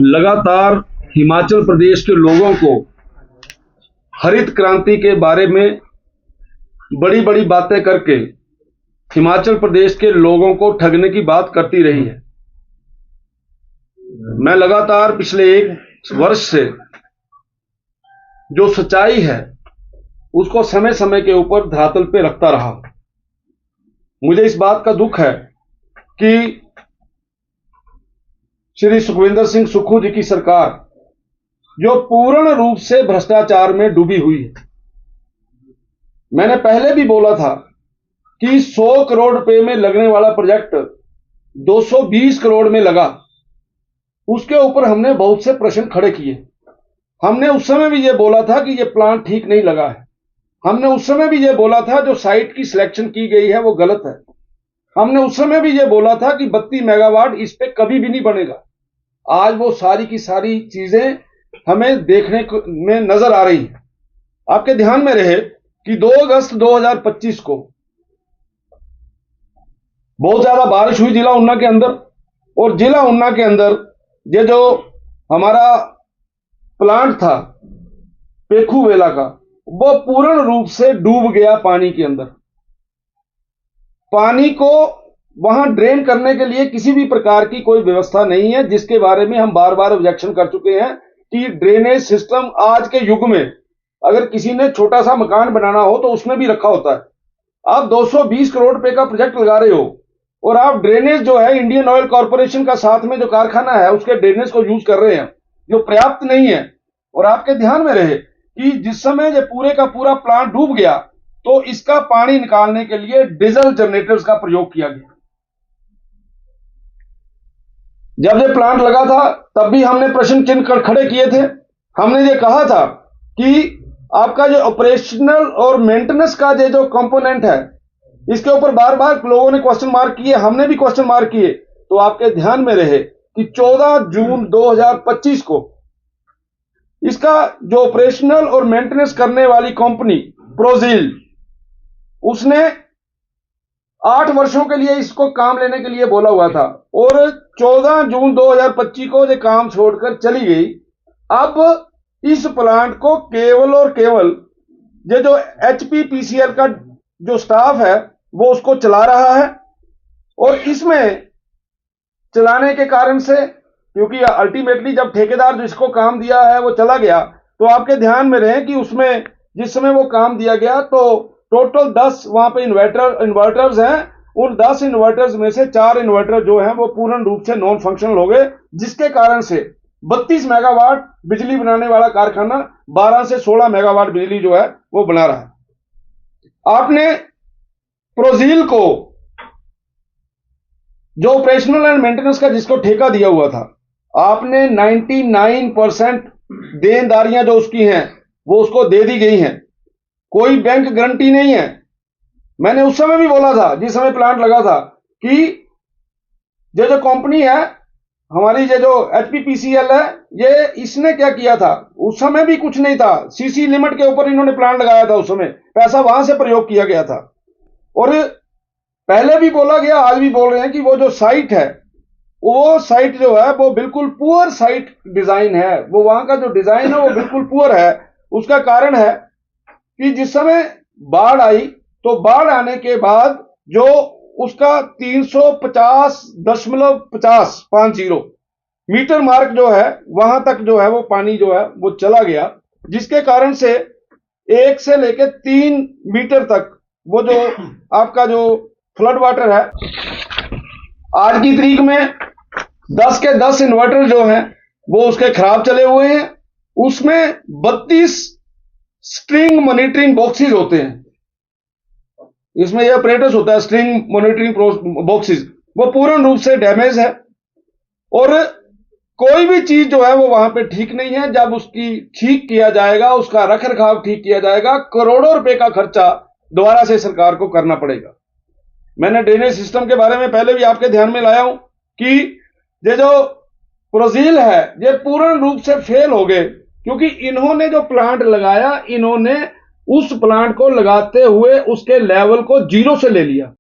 लगातार हिमाचल प्रदेश के लोगों को हरित क्रांति के बारे में बड़ी बड़ी बातें करके हिमाचल प्रदेश के लोगों को ठगने की बात करती रही है। मैं लगातार पिछले 1 वर्ष से जो सच्चाई है उसको समय समय के ऊपर धरातल पे रखता रहा। मुझे इस बात का दुख है कि श्री सुखविंदर सिंह सुक्खू जी की सरकार जो पूर्ण रूप से भ्रष्टाचार में डूबी हुई है। मैंने पहले भी बोला था कि 100 करोड़ रुपए में लगने वाला प्रोजेक्ट 220 करोड़ में लगा। उसके ऊपर हमने बहुत से प्रश्न खड़े किए। हमने उस समय भी यह बोला था कि यह प्लांट ठीक नहीं लगा है। हमने उस समय भी यह बोला था जो साइट की सिलेक्शन की गई है वो गलत है। हमने उस समय भी यह बोला था कि 32 मेगावाट इस पे कभी भी नहीं बनेगा। आज वो सारी की सारी चीजें हमें देखने में नजर आ रही हैं। आपके ध्यान में रहे कि 2 अगस्त 2025 को बहुत ज्यादा बारिश हुई जिला ऊना के अंदर, और जिला ऊना के अंदर ये जो हमारा प्लांट था पेखू वेला का, वो पूर्ण रूप से डूब गया पानी के अंदर। पानी को वहां ड्रेन करने के लिए किसी भी प्रकार की कोई व्यवस्था नहीं है, जिसके बारे में हम बार बार ऑब्जेक्शन कर चुके हैं कि ड्रेनेज सिस्टम आज के युग में अगर किसी ने छोटा सा मकान बनाना हो तो उसमें भी रखा होता है। आप 220 करोड़ रुपए का प्रोजेक्ट लगा रहे हो और आप ड्रेनेज जो है इंडियन ऑयल कॉर्पोरेशन का साथ में जो कारखाना है उसके ड्रेनेज को यूज कर रहे हैं जो पर्याप्त नहीं है। और आपके ध्यान में रहे कि जिस समय ये पूरे का पूरा प्लांट डूब गया तो इसका पानी निकालने के लिए डीजल जनरेटर्स का प्रयोग किया गया। जब ये प्लांट लगा था तब भी हमने प्रश्न चिन्ह खड़े किए थे। हमने ये कहा था कि आपका जो ऑपरेशनल और मेंटेनेंस का जो कंपोनेंट है इसके ऊपर बार बार लोगों ने क्वेश्चन मार्क किए, हमने भी क्वेश्चन मार्क किए। तो आपके ध्यान में रहे कि 14 जून 2025 को इसका जो ऑपरेशनल और मेंटेनेंस करने वाली कंपनी प्रोजील, उसने 8 वर्षों के लिए इसको काम लेने के लिए बोला हुआ था और 14 जून 2025 को ये काम छोड़कर चली गई। अब इस प्लांट को केवल और केवल ये जो HPPCL का जो स्टाफ है वो उसको चला रहा है। और इसमें चलाने के कारण से, क्योंकि अल्टीमेटली जब ठेकेदार जिसको काम दिया है वो चला गया, तो आपके ध्यान में रहे कि उसमें जिस समय वो काम दिया गया तो टोटल 10 वहां पे इन्वर्टर्स हैं। उन 10 इन्वर्टर्स में से 4 इन्वर्टर जो हैं वो पूर्ण रूप से नॉन फंक्शनल हो गए, जिसके कारण से 32 मेगावाट बिजली बनाने वाला कारखाना 12 से 16 मेगावाट बिजली जो है वो बना रहा है। आपने प्रोजील को जो ऑपरेशनल एंड मेंटेनेंस का जिसको ठेका दिया हुआ था, आपने 99% देनदारियां जो उसकी हैं वो उसको दे दी गई हैं। कोई बैंक गारंटी नहीं है। मैंने उस समय भी बोला था जिस समय प्लांट लगा था कि ये जो कंपनी है हमारी, ये जो HPPCL है, ये इसने क्या किया था, उस समय भी कुछ नहीं था। CC लिमिट के ऊपर इन्होंने प्लांट लगाया था, उस समय पैसा वहां से प्रयोग किया गया था। और पहले भी बोला गया, आज भी बोल रहे हैं कि वो जो साइट है वो साइट जो है वो बिल्कुल पुअर साइट डिजाइन है। वो वहां का जो डिजाइन है वो बिल्कुल पुअर है। उसका कारण है कि जिस समय बाढ़ आई तो बाढ़ आने के बाद जो उसका 350.50 मीटर मार्क जो है वहां तक जो है वो पानी जो है वो चला गया, जिसके कारण से 1 से लेकर 3 मीटर तक वो जो आपका जो फ्लड वाटर है, आज की तारीख में 10 के 10 इन्वर्टर जो हैं वो उसके खराब चले हुए हैं। उसमें 32 स्ट्रिंग मॉनिटरिंग बॉक्सेस होते हैं। इसमें यह ऑपरेटर्स होता है स्ट्रिंग मॉनिटरिंग बॉक्सेस, वो पूर्ण रूप से डैमेज है और कोई भी चीज जो है वो वहां पे ठीक नहीं है। जब उसकी ठीक किया जाएगा, उसका रख रखाव ठीक किया जाएगा, करोड़ों रुपए का खर्चा दोबारा से सरकार को करना पड़ेगा। मैंने ड्रेनेज सिस्टम के बारे में पहले भी आपके ध्यान में लाया हूं कि ये जो प्रोजील है ये पूर्ण रूप से फेल हो गए, क्योंकि इन्होंने जो प्लांट लगाया, इन्होंने उस प्लांट को लगाते हुए उसके लेवल को 0 से ले लिया।